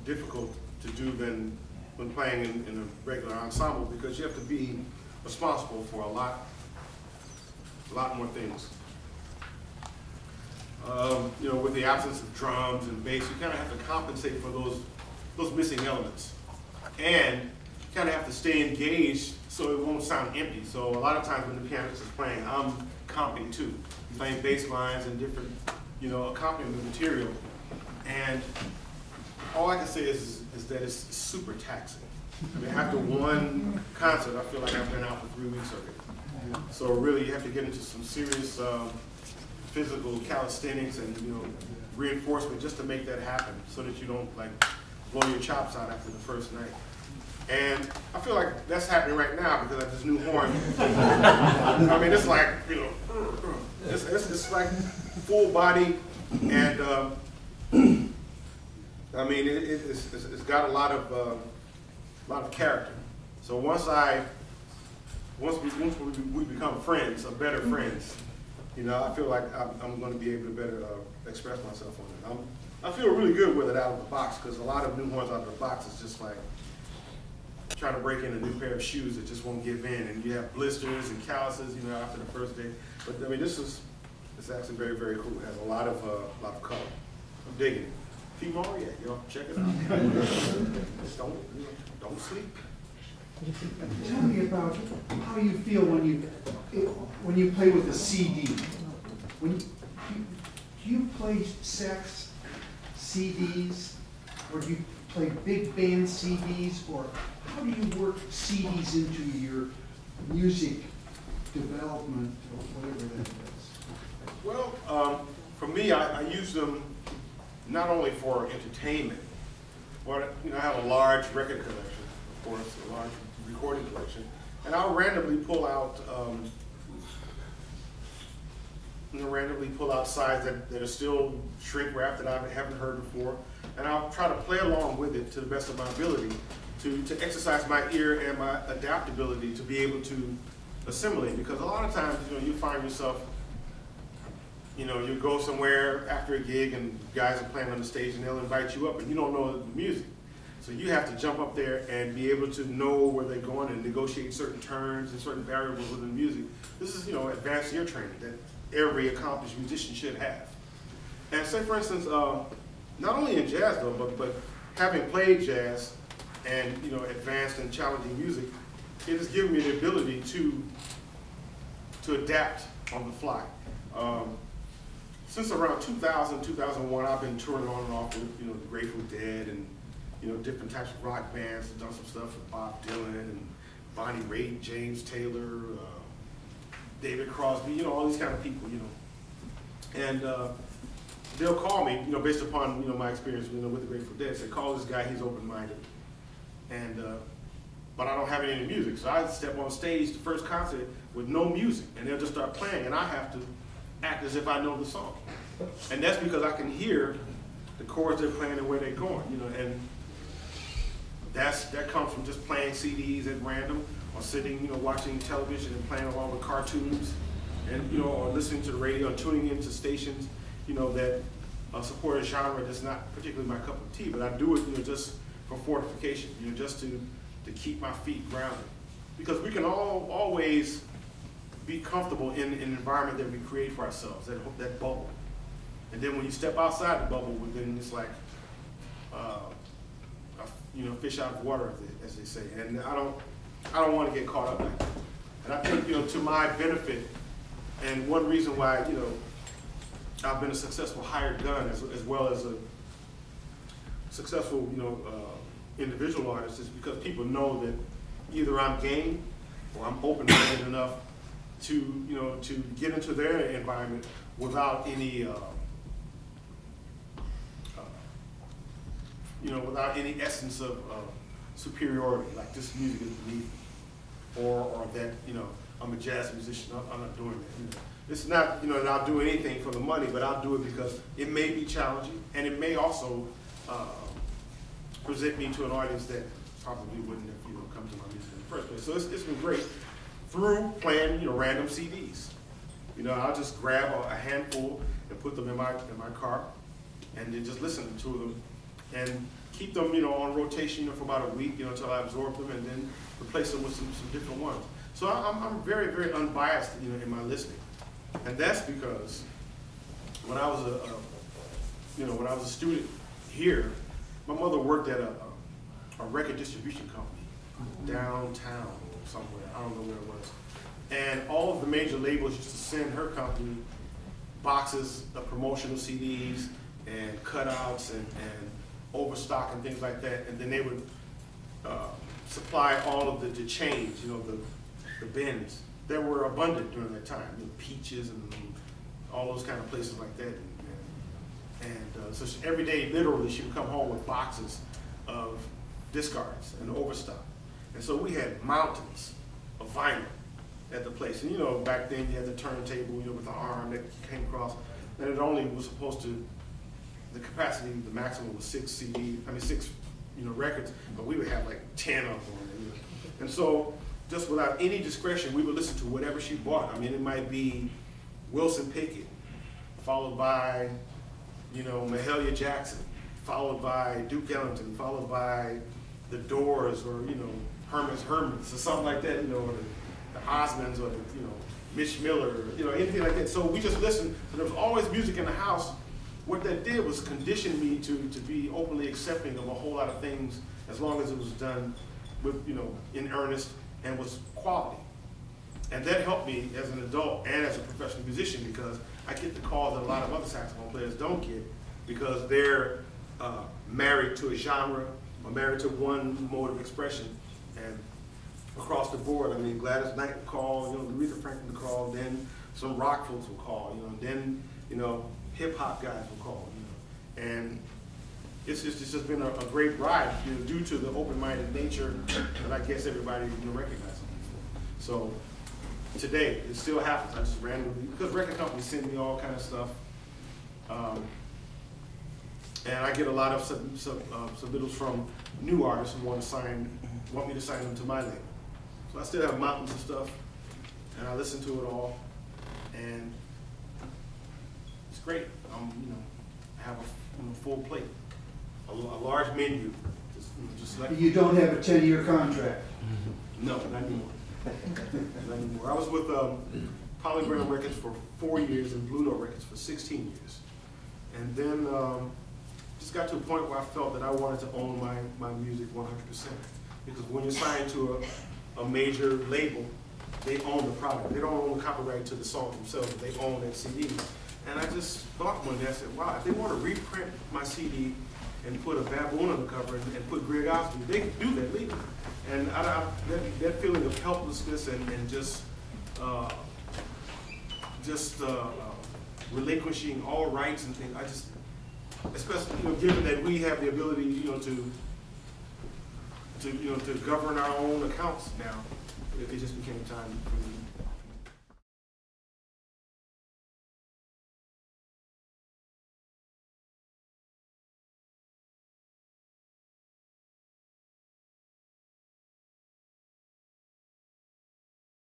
Difficult to do than when playing in a regular ensemble, because you have to be responsible for a lot more things. You know, with the absence of drums and bass, you kind of have to compensate for those missing elements, and you kind of have to stay engaged so it won't sound empty. So a lot of times when the pianist is playing, I'm comping too. I'm playing bass lines and different, you know, accompaniment material, and all I can say is that it's super taxing. I mean, after one concert, I feel like I've been out for 3 weeks already. So really, you have to get into some serious physical calisthenics and reinforcement just to make that happen, so that you don't like blow your chops out after the first night. And I feel like that's happening right now because of this new horn. I mean, it's like it's like full body, and I mean it's got a lot of character. So once we become friends, or better friends, I feel like I'm going to be able to better express myself on it. I feel really good with it out of the box, because a lot of new horns out of the box is just like trying to break in a new pair of shoes that just won't give in, and you have blisters and calluses, after the first day. But I mean, it's actually very, very cool. It has a lot of color. I'm digging it. A few more, yeah, y'all check it out. Just don't sleep. Tell me about how you feel when you play with a CD. Do you play sax CDs, or do you play big band CDs, or how do you work CDs into your music development, or whatever that is? Well, for me, I use them not only for entertainment, but I have a large record collection, of course, a large recording collection, and I'll randomly pull out sides that are still shrink wrapped that I haven't heard before, and I'll try to play along with it to the best of my ability to exercise my ear and my adaptability to be able to assimilate. Because a lot of times, you find yourself, you go somewhere after a gig and guys are playing on the stage and they'll invite you up and you don't know the music. So you have to jump up there and be able to know where they're going and negotiate certain terms and certain variables within the music. This is, advanced ear training that every accomplished musician should have. And say, for instance, not only in jazz though, but having played jazz and advanced and challenging music, it has given me the ability to adapt on the fly. Since around 2000, 2001, I've been touring on and off with the Grateful Dead and different types of rock bands. I've done some stuff with Bob Dylan and Bonnie Raitt, James Taylor, David Crosby, all these kind of people, And they'll call me, based upon my experience, with the Grateful Dead. Say, call this guy, he's open-minded, and but I don't have any music, so I step on stage the first concert with no music, and they'll just start playing, and I have to act as if I know the song, and that's because I can hear the chords they're playing and where they're going, and that comes from just playing CDs at random, or sitting, watching television and playing along with cartoons, and or listening to the radio and tuning into stations, that support a genre that's not particularly my cup of tea, but I do it, just for fortification, just to keep my feet grounded, because we can always be comfortable in an environment that we create for ourselves, that bubble, and then when you step outside the bubble, then it's like fish out of water, as they say, and I don't want to get caught up like that. And I think, to my benefit, and one reason why, I've been a successful hired gun as well as a successful, individual artist, is because people know that either I'm game or I'm open-minded enough to, to get into their environment without any, without any essence of superiority, like this music is beneath me, or that, I'm a jazz musician, I'm not doing that. It's not, that I'll do anything for the money, but I'll do it because it may be challenging, and it may also present me to an audience that probably wouldn't have, come to my music in the first place. So it's been great through playing, random CDs. I'll just grab a handful and put them in my car, and then just listen to them, and keep them, on rotation for about a week, until I absorb them, and then replace them with some different ones. So I'm very, very unbiased, in my listening, and that's because when I was a student here, my mother worked at a record distribution company downtown or somewhere. I don't know where it was, and all of the major labels used to send her company boxes of promotional CDs and cutouts and overstock and things like that, and then they would supply all of the change, the bins that were abundant during that time, peaches and all those kind of places like that. So every day, literally, she would come home with boxes of discards and overstock. And so we had mountains of vinyl at the place. And you know, back then you had the turntable, you know, with the arm that came across. And it only was supposed to, the capacity, the maximum was 6 records, but we would have like 10 of them. And so, just without any discretion, we would listen to whatever she bought. I mean, it might be Wilson Pickett, followed by, you know, Mahalia Jackson, followed by Duke Ellington, followed by the Doors, or, you know, Herman's or something like that, you know, or the Osmonds, or the, you know, Mitch Miller, or, you know, anything like that. So we just listened. So there was always music in the house. What that did was condition me to be openly accepting of a whole lot of things, as long as it was done with, you know, in earnest and was quality. And that helped me as an adult and as a professional musician, because I get the calls that a lot of other saxophone players don't get, because they're married to a genre or married to one mode of expression. And across the board, I mean, Gladys Knight would call, you know, Aretha Franklin would call, then some rock folks would call, you know, then, you know, hip hop guys would call, you know. And it's just been a great ride, you know, due to the open-minded nature that I guess everybody, you know, recognizes me for. So today, it still happens. I just randomly, because record companies send me all kind of stuff. And I get a lot of submittals from new artists who want me to sign them to my label. So I still have mountains of stuff, and I listen to it all, and it's great. You know, I have a full plate, a large menu. Just like you don't have a 10-year contract. No, not anymore. Not anymore. I was with Polygram Records for 4 years and Blue Note Records for 16 years, and then just got to a point where I felt that I wanted to own my music 100%. Because when you're signed to a major label, they own the product. They don't own the copyright to the songs themselves, but they own that CD. And I just thought one day, I said, wow, if they want to reprint my CD and put a baboon on the cover and put Greg Osby, they can do that legally. And that feeling of helplessness and just relinquishing all rights and things, I just, especially, you know, given that we have the ability, you know, to govern our own accounts now, it just became time for me